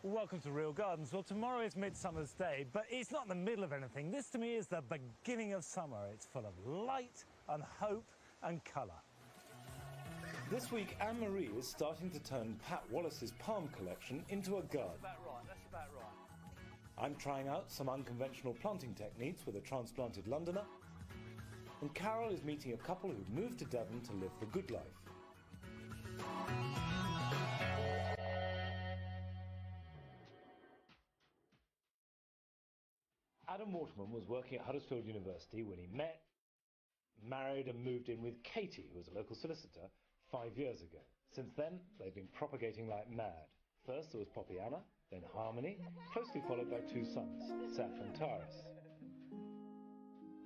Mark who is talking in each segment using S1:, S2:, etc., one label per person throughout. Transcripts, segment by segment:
S1: Welcome to Real Gardens. Well, tomorrow is Midsummer's Day, but it's not in the middle of anything. This, to me, is the beginning of summer. It's full of light and hope and colour. This week, Anne-Marie is starting to turn Pat Wallace's palm collection into a garden.
S2: That's about right.
S1: I'm trying out some unconventional planting techniques with a transplanted Londoner. And Carol is meeting a couple who've moved to Devon to live the good life. Adam Waterman was working at Huddersfield University when he met, married and moved in with Katie, who was a local solicitor, 5 years ago. Since then, they've been propagating like mad. First there was Poppyana, then Harmony, closely followed by two sons, Seth and Taris.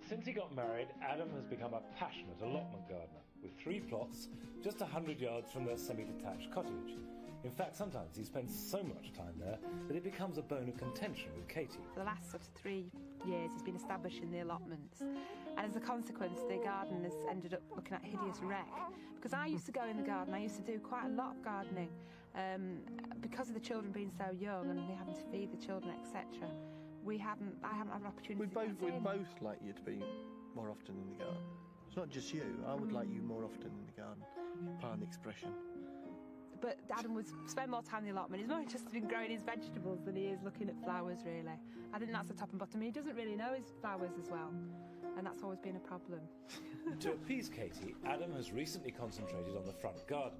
S1: Since he got married, Adam has become a passionate allotment gardener, with 3 plots just 100 yards from their semi-detached cottage. In fact, sometimes he spends so much time there that it becomes a bone of contention with Katie.
S3: For the last sort of 3 years, he's been establishing the allotments. And as a consequence, the garden has ended up looking at hideous wreck. Because I used to go in the garden, I used to do quite a lot of gardening. Because of the children being so young and me having to feed the children, etc., I haven't had an opportunity
S4: We'd both like you to be more often in the garden. It's not just you. I would like you more often in the garden. Pardon the expression.
S3: But Adam would spend more time in the allotment. He's more interested in growing his vegetables than he is looking at flowers, really. I think that's the top and bottom. He doesn't really know his flowers as well, and that's always been a problem.
S1: To appease Katie, Adam has recently concentrated on the front garden.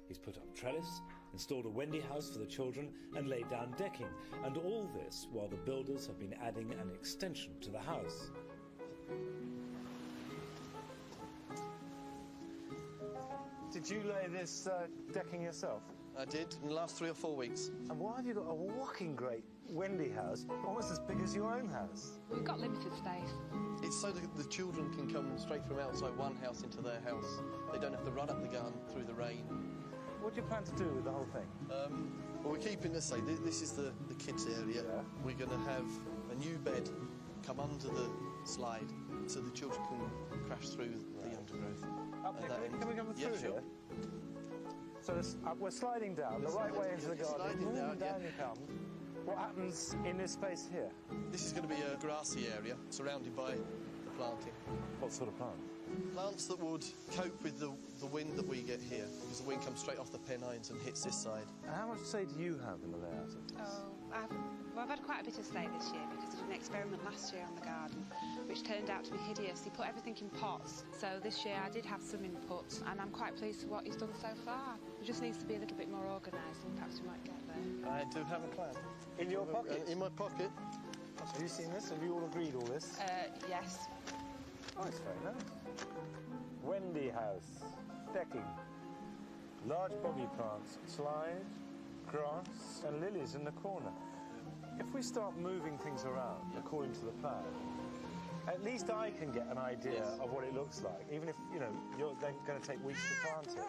S1: He's put up trellis, installed a Wendy house for the children, and laid down decking. And all this while the builders have been adding an extension to the house. Did you lay this decking yourself?
S4: I did, in the last 3 or 4 weeks.
S1: And why have you got a whacking great Wendy house, almost as big as your own house?
S3: We've got limited space.
S4: It's so that the children can come straight from outside one house into their house. They don't have to run up the garden through the rain.
S1: What do you plan to do with the whole thing?
S4: Well, we're keeping this, this is the kids' area.
S1: Yeah.
S4: We're going to have a new bed come under the slide so the children can crash through the undergrowth.
S1: Up here, can we come through
S4: sure.
S1: here? So we're sliding down the right way into the garden.
S4: Sliding down,
S1: you come. What happens in this space here?
S4: This is going to be a grassy area surrounded by the planting.
S1: What sort of plant?
S4: Plants that would cope with the wind that we get here, because the wind comes straight off the Pennines and hits this side.
S1: And how much say do you have in the layout of this?
S5: I've had quite a bit of say this year because I did an experiment last year on the garden, which turned out to be hideous. He put everything in pots, so this year I did have some input, and I'm quite pleased with what he's done so far. It just needs to be a little bit more organised, and perhaps we might get there.
S4: I do have a plan.
S1: In your pocket?
S4: In my pocket.
S1: Have you seen this? Have you all agreed all this?
S5: Yes.
S1: Oh, it's very nice. Wendy house, decking, large boggy plants, slide, grass and lilies in the corner. If we start moving things around according to the plan, at least I can get an idea of what it looks like, even if, you know, you're then going to take weeks to plant it.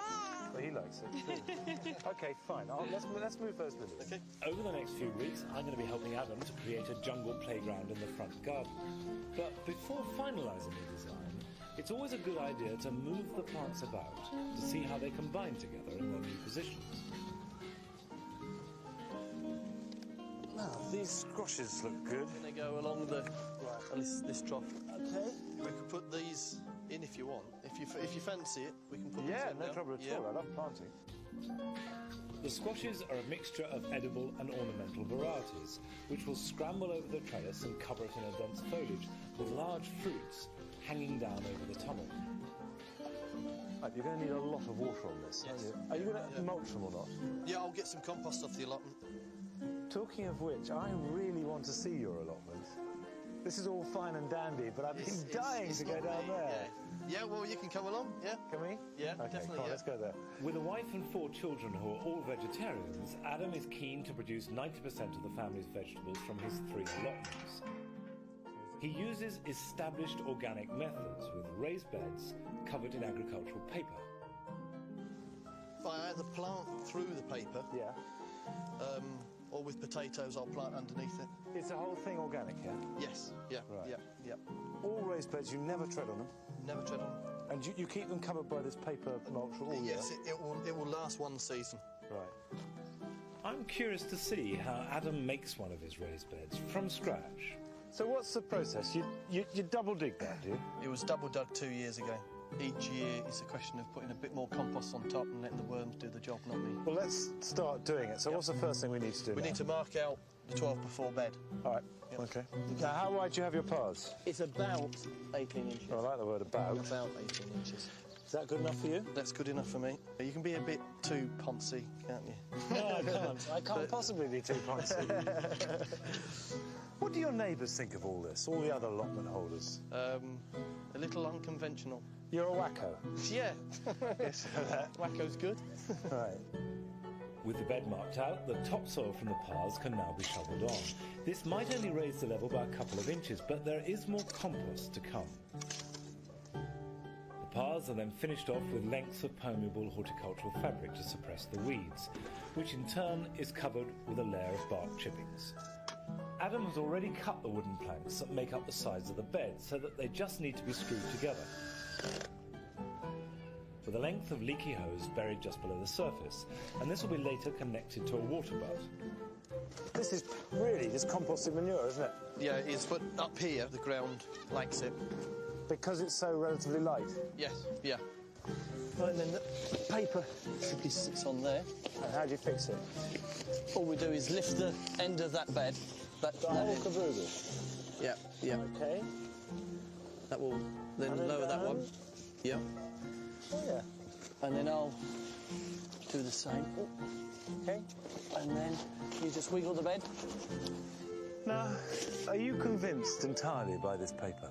S1: But he likes it too. OK, fine. Let's move those lilies.
S4: Okay.
S1: Over the next few weeks, I'm going to be helping Adam to create a jungle playground in the front garden. But before finalising the design, it's always a good idea to move the plants about to see how they combine together in their new positions. Now, these squashes look good.
S4: Going to go along this trough.
S1: OK.
S4: We can put these in if you want. If you fancy it, we can put these in.
S1: Yeah, no trouble at all. I love planting. The squashes are a mixture of edible and ornamental varieties, which will scramble over the trellis and cover it in a dense foliage, with large fruits hanging down over the tunnel. Right, you're going to need a lot of water on this, aren't you? Are you going to mulch them or not?
S4: Yeah, I'll get some compost off the allotment.
S1: Talking of which, I really want to see your allotment. This is all fine and dandy, but I've been dying to go down there.
S4: Yeah, well, you can come along, yeah.
S1: Can we?
S4: Yeah,
S1: okay,
S4: definitely,
S1: let's go there. With a wife and 4 children who are all vegetarians, Adam is keen to produce 90% of the family's vegetables from his 3 allotments. He uses established organic methods with raised beds covered in agricultural paper.
S4: If I either plant through the paper, or with potatoes, I'll plant underneath it.
S1: Is the whole thing organic here?
S4: Yes, yeah,
S1: right.
S4: yeah.
S1: All raised beds, you never tread on them?
S4: Never tread on them.
S1: And you keep them covered by this paper mulch all year?
S4: Yes, it will last one season.
S1: Right. I'm curious to see how Adam makes one of his raised beds from scratch. So what's the process? You double dig that, do you?
S4: It was double dug 2 years ago. Each year it's a question of putting a bit more compost on top and letting the worms do the job, not me.
S1: Well, let's start doing it. So what's the first thing we need to do
S4: We
S1: now?
S4: need to mark out the 12 before bed.
S1: All right,
S4: Yep.
S1: OK. Now, how wide do you have your paths?
S4: It's about 18 inches.
S1: Oh, I like the word about.
S4: About 18 inches.
S1: Is that good enough for you?
S4: That's good enough for me. You can be a bit too poncy, can't you?
S1: No, I can't. I can't possibly be too poncy. What do your neighbours think of all this, all the other allotment holders?
S4: A little unconventional.
S1: You're a wacko.
S4: Yeah. Yes. Wacko's good.
S1: Right.
S2: With the bed marked out, the topsoil from the paths can now be shovelled on. This might only raise the level by a couple of inches, but there is more compost to come. The paths are then finished off with lengths of permeable horticultural fabric to suppress the weeds, which in turn is covered with a layer of bark chippings. Adam has already cut the wooden planks that make up the sides of the bed so that they just need to be screwed together, with a length of leaky hose buried just below the surface, and this will be later connected to a water butt.
S1: This is really just composted manure, isn't it?
S4: Yeah, it is, but up here, the ground likes it.
S1: Because it's so relatively light.
S4: Yes, yeah. Right, and then the paper simply sits on there.
S1: And how do you fix it?
S4: All we do is lift the end of that bed.
S1: The whole caboodle?
S4: Yeah, yeah.
S1: OK.
S4: That will then
S1: And then
S4: lower that
S1: down.
S4: one. Yeah.
S1: Oh, yeah.
S4: And then I'll do the same.
S1: OK.
S4: And then you just wiggle the bed.
S1: Now, are you convinced entirely by this paper?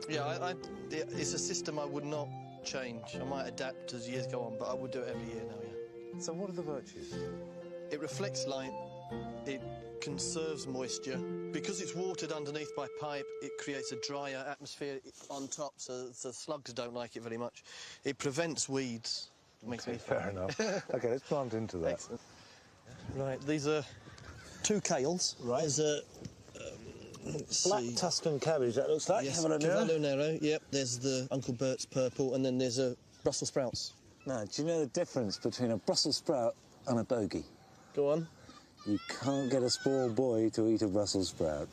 S4: Yeah, it's a system I would not change. I might adapt as years go on, but I would do it every year now, yeah.
S1: So what are the virtues?
S4: It reflects light, it conserves moisture. Because it's watered underneath by pipe, it creates a drier atmosphere on top, so the slugs don't like it very much. It prevents weeds. Makes me
S1: Fair enough. OK, let's plant into that.
S4: Excellent. Right, these are 2 kales.
S1: Right.
S4: There's a... let's
S1: Black
S4: see.
S1: Tuscan cabbage, that looks like.
S4: Yes,
S1: Have a look now.
S4: Cavallo Nero, yep. There's the Uncle Bert's purple, and then there's a Brussels sprouts.
S6: Now, do you know the difference between a Brussels sprout and a bogey?
S4: Go on.
S6: You can't get a small boy to eat a Brussels sprout.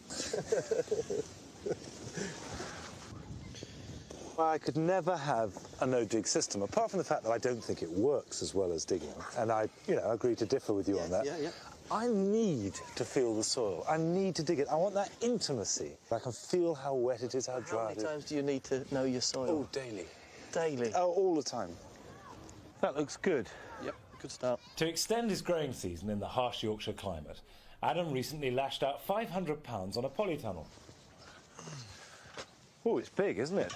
S1: Well, I could never have a no-dig system, apart from the fact that I don't think it works as well as digging. And I, agree to differ with you on that.
S4: Yeah.
S1: I need to feel the soil. I need to dig it. I want that intimacy. I can feel how wet it is, how
S4: How
S1: dry
S4: many
S1: it is.
S4: times do you need to know your soil?
S1: Oh, daily.
S4: Daily.
S1: Oh, all the time. That looks good.
S4: Yep, good start.
S2: To extend his growing season in the harsh Yorkshire climate, Adam recently lashed out £500 on a polytunnel.
S1: Oh, it's big, isn't it?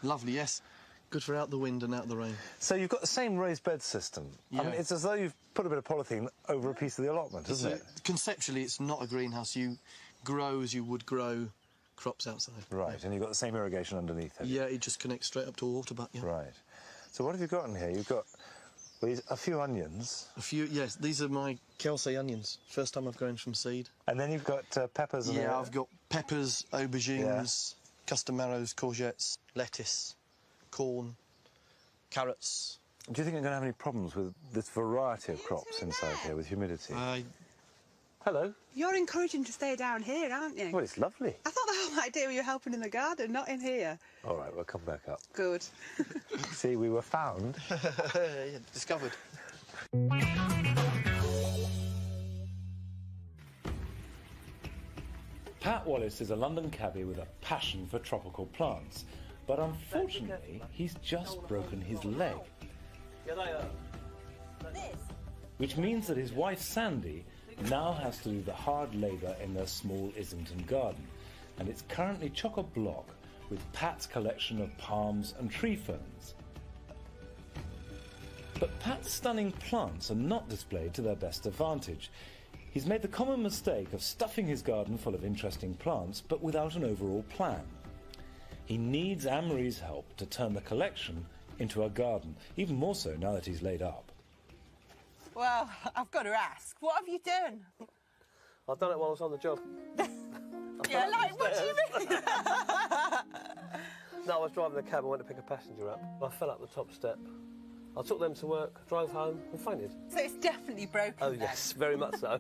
S4: Lovely, yes. Good for out the wind and out the rain.
S1: So you've got the same raised bed system. I mean,
S4: Yeah.
S1: it's as though you've put a bit of polythene over a piece of the allotment, isn't it?
S4: Conceptually, it's not a greenhouse. You grow as you would grow crops outside.
S1: Right, and you've got the same irrigation underneath, have you?
S4: Yeah, it just connects straight up to a water butt, yeah.
S1: Right. So what have you got in here? You've got a few onions.
S4: A few, yes, these are my Kelsey onions. First time I've grown from seed.
S1: And then you've got peppers and
S4: Yeah, I've got peppers, aubergines, custom marrows, courgettes, lettuce, corn, carrots.
S1: Do you think you're going to have any problems with this variety of crops inside here with humidity? Hello.
S7: You're encouraging to stay down here, aren't you?
S1: Well, it's lovely.
S7: I thought the whole idea was you helping in the garden, not in here.
S1: All right, we'll come back up.
S7: Good.
S1: See, we were found.
S4: Yeah, discovered.
S2: Pat Wallace is a London cabbie with a passion for tropical plants, but unfortunately, he's just broken his leg. Which means that his wife Sandy now has to do the hard labour in their small Islington garden, and it's currently chock-a-block with Pat's collection of palms and tree ferns. But Pat's stunning plants are not displayed to their best advantage. He's made the common mistake of stuffing his garden full of interesting plants, but without an overall plan. He needs Anne-Marie's help to turn the collection into a garden, even more so now that he's laid up.
S7: Well, I've got to ask, what have you done?
S8: I've done it while I was on the job.
S7: Yeah, like, what do you mean?
S8: No, I was driving the cab, I went to pick a passenger up. I fell up the top step I took them to work, drove home and fainted.
S7: So it's definitely broken.
S8: Oh,
S7: then?
S8: yes, very much so.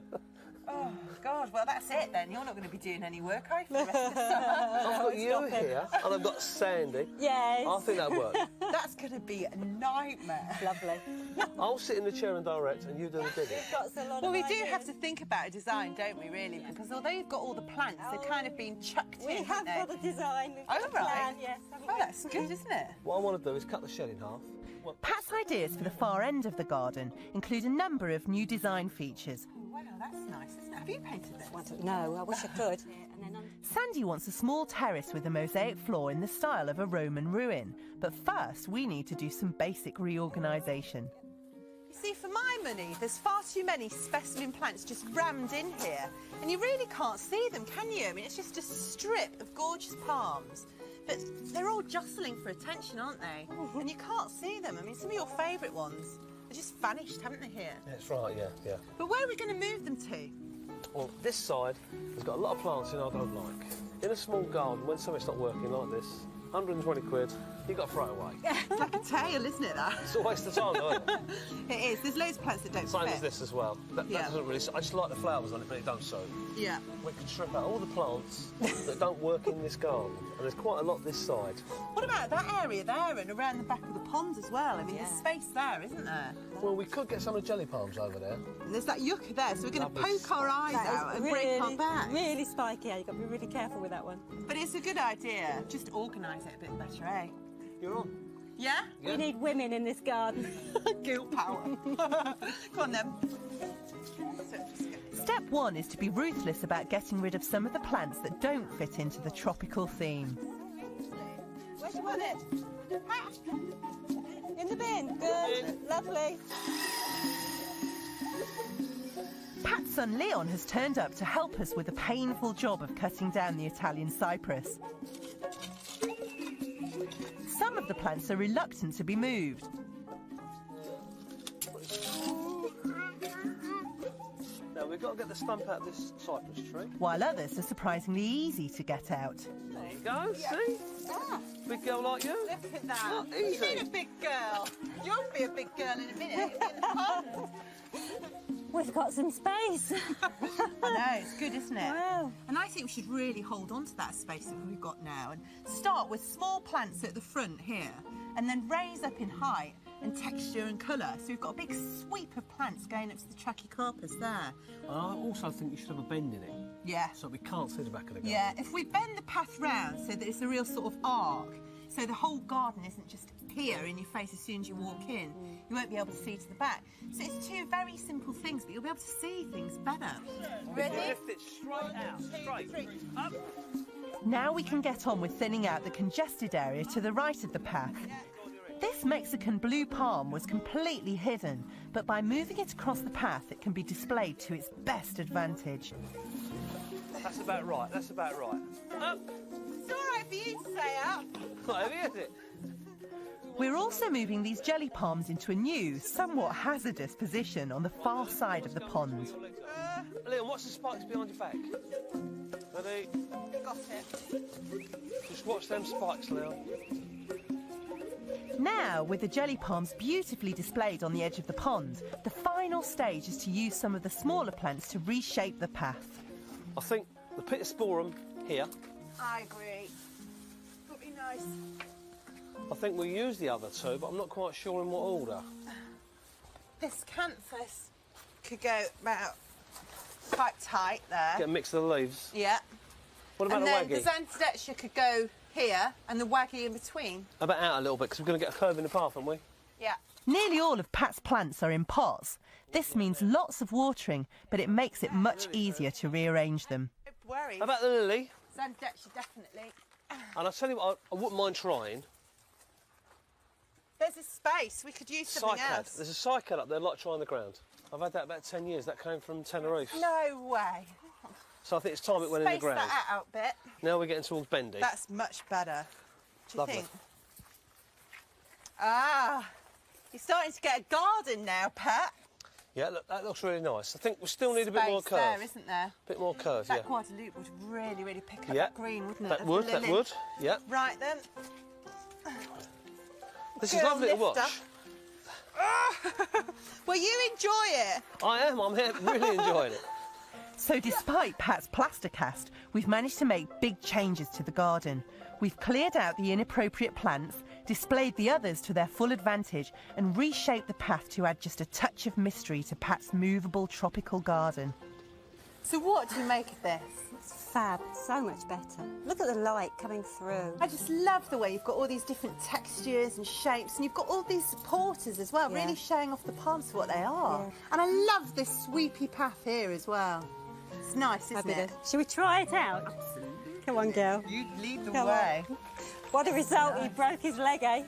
S7: Oh, God, well, that's it then. You're not going to be doing any work, are you, for the rest of the summer?
S8: I've got you here, and I've got Sandy.
S9: Yes.
S8: I think that'll work.
S7: That's going to be a nightmare.
S9: Lovely.
S8: I'll sit in the chair and direct, and you do the digging.
S7: Well, we do have to think about a design, don't we, really? Because although you've got all the plants, they're kind of being chucked in,
S9: We have got a design. We've got a plan, yes.
S7: Oh, that's good, isn't it?
S8: What I want to do is cut the shed in half.
S7: Pat's ideas for the far end of the garden include a number of new design features. Wow, that's nice, isn't it? Have you painted this?
S9: No, I wish I could.
S7: Sandy wants a small terrace with a mosaic floor in the style of a Roman ruin. But first, we need to do some basic reorganisation. You see, for my money, there's far too many specimen plants just rammed in here. And you really can't see them, can you? I mean, it's just a strip of gorgeous palms. But they're all jostling for attention, aren't they? And you can't see them. I mean, some of your favourite ones, they're just vanished, haven't they, here?
S8: That's right, yeah.
S7: But where are we going to move them to?
S8: Well, this side has got a lot of plants in I don't like. In a small garden, when something's not working like this, 120 quid, you've got to throw it away.
S7: It's like a tale, isn't it, that?
S8: It's a waste of time, though, isn't it?
S7: It is. There's loads of plants that don't
S8: Same
S7: fit.
S8: as this as well. That doesn't really... I just like the flowers on it, but it don't suit.
S7: Yeah.
S8: We can strip out all the plants that don't work in this garden, and there's quite a lot this side.
S7: What about that area there and around the back of the pond as well? I mean, there's space there, isn't there?
S8: Well, we could get some of the jelly palms over there.
S7: And there's that yucca there, so we're going to
S8: Lovely.
S7: poke our eyes out and break our back.
S9: Really spiky. Yeah, you've got to be really careful with that one.
S7: But it's a good idea. Just organise it a bit better, eh?
S8: You're on.
S7: Yeah?
S9: We need women in this garden.
S7: Guilt power. Go on then. Step one is to be ruthless about getting rid of some of the plants that don't fit into the tropical theme.
S9: Where do you want it? In the bin. Good. Lovely.
S7: Pat's son Leon has turned up to help us with the painful job of cutting down the Italian cypress. Some of the plants are reluctant to be moved.
S8: Now, we've got to get the stump out of this cypress tree.
S7: While others are surprisingly easy to get out.
S8: There you go, see? Big girl like you.
S7: Look at that.
S8: Not
S7: You
S8: easy.
S7: need a big girl. You'll be a big girl in a minute. You'll be in the pond.
S9: We've got some space.
S7: I know, it's good, isn't it?
S9: Wow.
S7: And I think we should really hold on to that space that we've got now and start with small plants at the front here and then raise up in height and texture and colour. So we've got a big sweep of plants going up to the trachycarpus there.
S8: I also think you should have a bend in it,
S7: Yeah.
S8: so we can't see the back of the garden.
S7: Yeah, if we bend the path round so that it's a real sort of arc, so the whole garden isn't just here in your face as soon as you walk in, you won't be able to see to the back. So it's two very simple things, but you'll be able to see things better. Ready?
S8: Lift it straight out, straight. Up.
S7: Now we can get on with thinning out the congested area to the right of the path. This Mexican blue palm was completely hidden, but by moving it across the path, it can be displayed to its best advantage.
S8: That's about right, that's about right. Up.
S7: It's all right for you to say up.
S8: Not heavy, is it?
S7: We're also moving these jelly palms into a new, somewhat hazardous position on the far side of the pond.
S8: Leon, watch the spikes behind your back. Ready?
S7: Got it.
S8: Just watch them spikes, Leon.
S7: Now, with the jelly palms beautifully displayed on the edge of the pond, the final stage is to use some of the smaller plants to reshape the path.
S8: I think the Pittosporum here,
S7: I agree. Would be nice.
S8: I think we'll use the other two, but I'm not quite sure in what order.
S7: This canthus could go about quite tight there.
S8: Get a mix of the leaves.
S7: Yeah.
S8: What about
S7: And
S8: the
S7: then
S8: waggy?
S7: the Xanthidexia could go here and the waggy in between.
S8: How about out a little bit, because we're going to get a curve in the path, aren't we?
S7: Yeah. Nearly all of Pat's plants are in pots. This means lots of watering, but it makes it much easier to rearrange them.
S8: How about the lily?
S7: Xanthidexia, definitely.
S8: And I'll tell you what, I wouldn't mind trying.
S7: There's a space. We could use something
S8: Cycad.
S7: else.
S8: There's a cycad up there, like trying the ground. I've had that about 10 years. That came from Tenerife.
S7: No way.
S8: So I think it's time it went in the
S7: Space
S8: ground.
S7: that out a bit.
S8: Now we're getting towards bendy.
S7: That's much better. Do you
S8: Lovely.
S7: think? Ah, you're starting to get a garden now, Pat.
S8: Yeah, look, that looks really nice. I think we still need a bit more
S7: Space
S8: curve.
S7: there, isn't there?
S8: Bit more curve,
S7: That
S8: yeah.
S7: Guadalupe would really, really pick up
S8: Yeah.
S7: that green, wouldn't it?
S8: That
S7: of
S8: would,
S7: the
S8: that
S7: lily?
S8: would. Yeah.
S7: Right then.
S8: This is
S7: Girl
S8: lovely to watch.
S7: lifter. Well, you enjoy it.
S8: I am. I'm here, really enjoying it.
S7: So despite Pat's plaster cast, we've managed to make big changes to the garden. We've cleared out the inappropriate plants, displayed the others to their full advantage, and reshaped the path to add just a touch of mystery to Pat's movable tropical garden. So what do you make of this?
S9: It's fab, so much better. Look at the light coming through.
S7: I just love the way you've got all these different textures and shapes, and you've got all these supporters as well,
S9: Yeah.
S7: really showing off the plants for what they are.
S9: Yeah.
S7: And I love this sweepy path here as well. It's nice, isn't it?
S9: Shall we try it out?
S7: Absolutely.
S9: Come on, girl.
S7: You lead the
S9: Come
S7: way.
S9: on. What a result, he broke his leg, eh?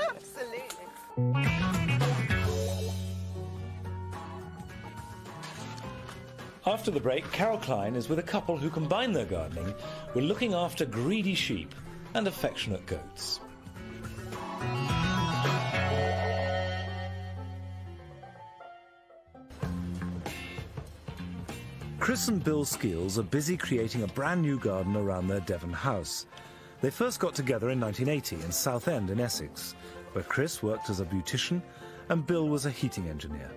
S7: Absolutely.
S2: After the break, Carol Klein is with a couple who combine their gardening with looking after greedy sheep and affectionate goats. Chris and Bill Skeels are busy creating a brand new garden around their Devon house. They first got together in 1980 in Southend in Essex, where Chris worked as a beautician and Bill was a heating engineer.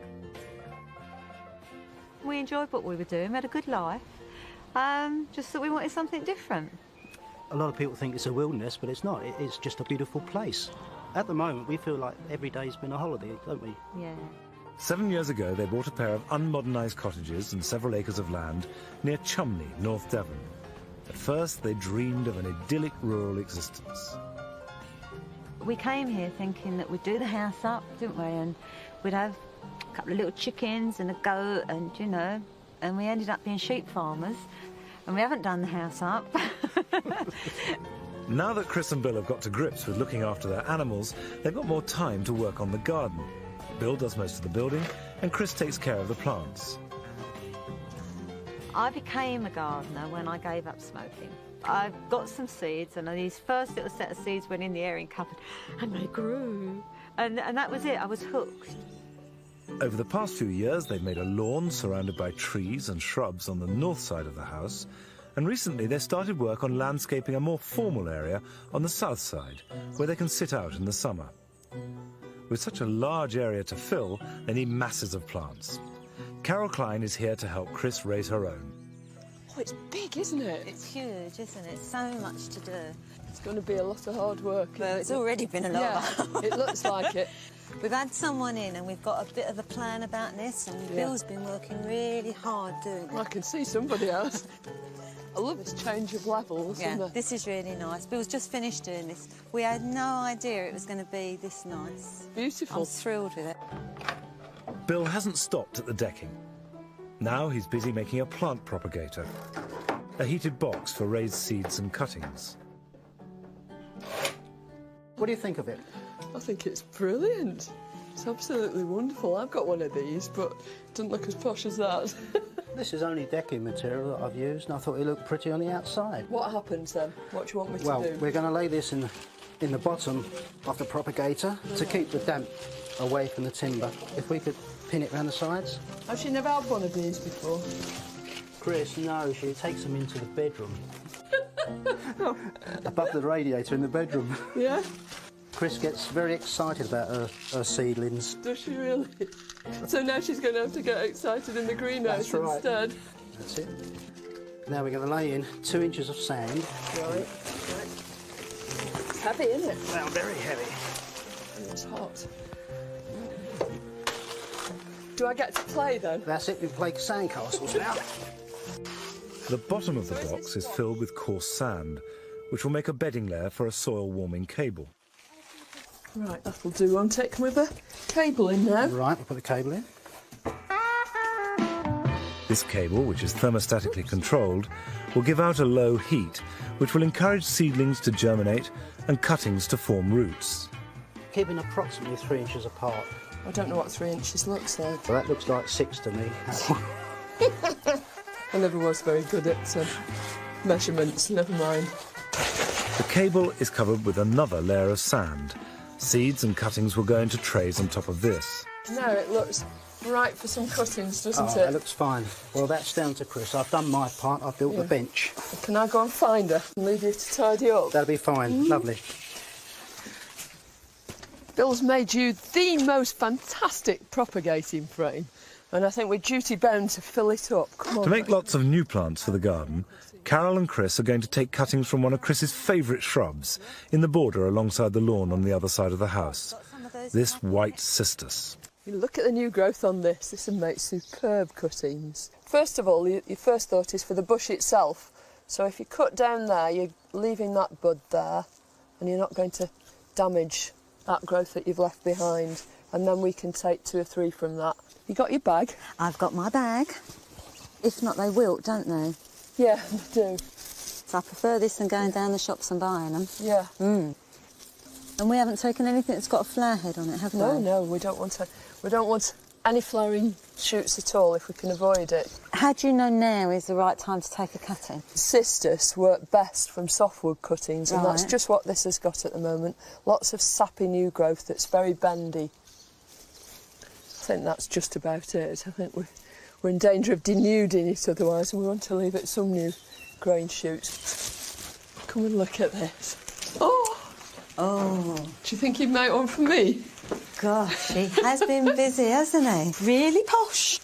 S10: We enjoyed what we were doing, we had a good life, just that we wanted something different.
S11: A lot of people think it's a wilderness, but it's not. It's just a beautiful place. At the moment, we feel like every day's been a holiday, don't we?
S10: Yeah.
S2: 7 years ago, they bought a pair of unmodernised cottages and several acres of land near Chumley, North Devon. At first, they dreamed of an idyllic rural existence.
S10: We came here thinking that we'd do the house up, didn't we, and we'd have a couple of little chickens and a goat and, you know, and we ended up being sheep farmers, and we haven't done the house up.
S2: Now that Chris and Bill have got to grips with looking after their animals, they've got more time to work on the garden. Bill does most of the building, and Chris takes care of the plants.
S10: I became a gardener when I gave up smoking. I got some seeds, and these first little set of seeds went in the airing cupboard, and they grew. And that was it, I was hooked.
S2: Over the past few years, they've made a lawn surrounded by trees and shrubs on the north side of the house, and recently they started work on landscaping a more formal area on the south side, where they can sit out in the summer. With such a large area to fill, they need masses of plants. Carol Klein is here to help Chris raise her own.
S12: Oh, it's big, isn't it?
S10: It's huge, isn't it? So much to do.
S12: It's going to be a lot of hard work.
S10: Well, it's already been a lot.
S12: Yeah, it looks like it.
S10: We've had someone in and we've got a bit of a plan about this, and Bill's been working really hard doing it.
S12: I can see somebody else. I love this change of levels.
S10: Yeah, this is really nice. Bill's just finished doing this. We had no idea it was going to be this nice.
S12: Beautiful.
S10: I'm thrilled with it.
S2: Bill hasn't stopped at the decking. Now he's busy making a plant propagator, a heated box for raised seeds and cuttings.
S11: What do you think of it?
S12: I think it's brilliant. It's absolutely wonderful. I've got one of these, but it doesn't look as posh as that.
S11: This is only decking material that I've used, and I thought it looked pretty on the outside.
S12: What happens then? What do you want me to do?
S11: Well, we're going to lay this in the bottom of the propagator to keep the damp away from the timber. If we could pin it around the sides.
S12: Has she never had one of these before?
S11: Chris, no, she takes them into the bedroom. Above the radiator in the bedroom.
S12: Yeah?
S11: Chris gets very excited about her seedlings.
S12: Does she really? So now she's going to have to get excited in the greenhouse
S11: That's right.
S12: instead.
S11: That's it. Now we're going to lay in 2 inches of sand.
S12: Right. It's heavy, isn't it?
S11: Well, very heavy.
S12: And it's hot. Do I get to play then?
S11: That's it, we play sandcastles now.
S2: The bottom of the box is filled with coarse sand, which will make a bedding layer for a soil warming cable.
S12: Right, that'll do, won't it? Can we have a cable in now?
S11: Right, we'll put the cable in.
S2: This cable, which is thermostatically controlled, will give out a low heat, which will encourage seedlings to germinate and cuttings to form roots.
S11: Keeping approximately 3 inches apart.
S12: I don't know what 3 inches looks like.
S11: Well, that looks like 6 to me.
S12: I never was very good at measurements, never mind.
S2: The cable is covered with another layer of sand. Seeds and cuttings will go into trays on top of this.
S12: Now it looks right for some cuttings, doesn't it?
S11: That looks fine. Well, that's down to Chris. I've done my part. I've built the bench.
S12: Can I go and find her and leave you to tidy up?
S11: That'll be fine. Lovely.
S12: Bill's made you the most fantastic propagating frame, and I think we're duty bound to fill it up. Come on.
S2: To make lots of new plants for the garden, Carol and Chris are going to take cuttings from one of Chris's favourite shrubs in the border alongside the lawn on the other side of the house, this white cistus.
S12: You look at the new growth on this. This will make superb cuttings. First of all, your first thought is for the bush itself. So if you cut down there, you're leaving that bud there, and you're not going to damage that growth that you've left behind. And then we can take 2 or 3 from that. You got your bag?
S10: I've got my bag. If not, they wilt, don't they?
S12: Yeah, they do.
S10: So I prefer this than going down the shops and buying them.
S12: Yeah.
S10: Mm. And we haven't taken anything that's got a flower head on it, have we?
S12: No, we don't want to. We don't want any flowering shoots at all if we can avoid it.
S10: How do you know now is the right time to take a cutting?
S12: Cistus work best from softwood cuttings, and that's just what this has got at the moment. Lots of sappy new growth that's very bendy. I think that's just about it. I think we're in danger of denuding it otherwise, and we want to leave it some new growing shoots. Come and look at this. Oh!
S10: Oh.
S12: Do you think he'd make one for me?
S10: Gosh, he has been busy, hasn't he? Really posh.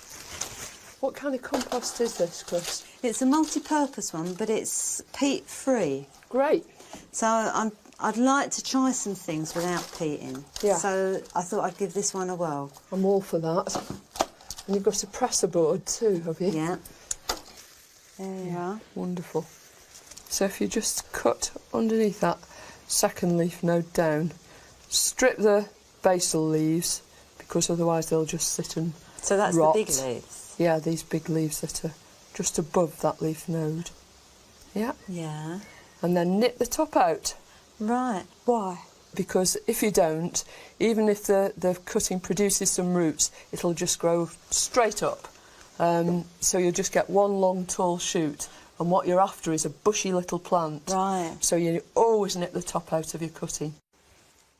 S12: What kind of compost is this, Chris?
S10: It's a multi-purpose one, but it's peat-free.
S12: Great.
S10: So I'd like to try some things without peating.
S12: Yeah.
S10: So I thought I'd give this one a whirl.
S12: I'm all for that. And you've got a presser board too, have you?
S10: Yeah. There you are.
S12: Wonderful. So if you just cut underneath that second leaf node down, strip the basal leaves, because otherwise they'll just sit and
S10: So that's
S12: rot.
S10: the big leaves?
S12: Yeah, these big leaves that are just above that leaf node. Yeah.
S10: Yeah.
S12: And then nip the top out.
S10: Right. Why?
S12: Because if you don't, even if the cutting produces some roots, it'll just grow straight up. So you'll just get one long tall shoot, and what you're after is a bushy little plant.
S10: Right.
S12: So you always nip the top out of your cutting.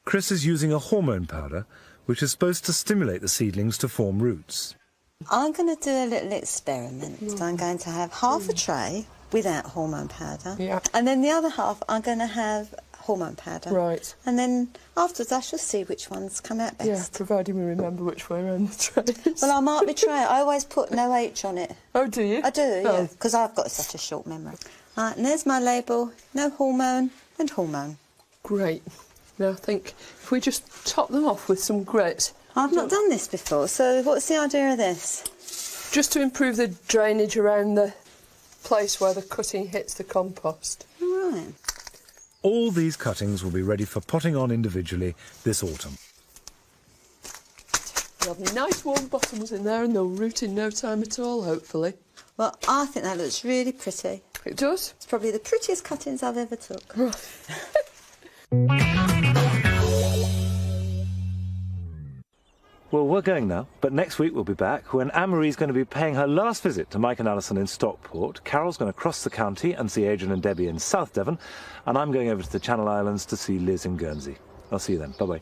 S2: Chris is using a hormone powder which is supposed to stimulate the seedlings to form roots.
S10: I'm going to do a little experiment. So I'm going to have half a tray without hormone powder.
S12: Yeah.
S10: And then the other half I'm going to have hormone powder.
S12: Right.
S10: And then afterwards I shall see which ones come out best.
S12: Yeah, providing we remember which way around the tray is.
S10: Well, I might be trying. I always put no H on it.
S12: Oh, do you?
S10: I do, yeah,
S12: Oh.
S10: because I've got such a short memory. Right, and there's my label. No hormone and hormone.
S12: Great. Now I think if we just top them off with some grit.
S10: I've not done this before, so what's the idea of this?
S12: Just to improve the drainage around the place where the cutting hits the compost.
S10: Right.
S2: All these cuttings will be ready for potting on individually this autumn.
S12: There'll be nice warm bottoms in there and they'll root in no time at all, hopefully.
S10: Well, I think that looks really pretty.
S12: It does?
S10: It's probably the prettiest cuttings I've ever took.
S2: Well, we're going now, but next week we'll be back when Anne-Marie's going to be paying her last visit to Mike and Alison in Stockport. Carol's going to cross the county and see Adrian and Debbie in South Devon, and I'm going over to the Channel Islands to see Liz in Guernsey. I'll see you then. Bye-bye.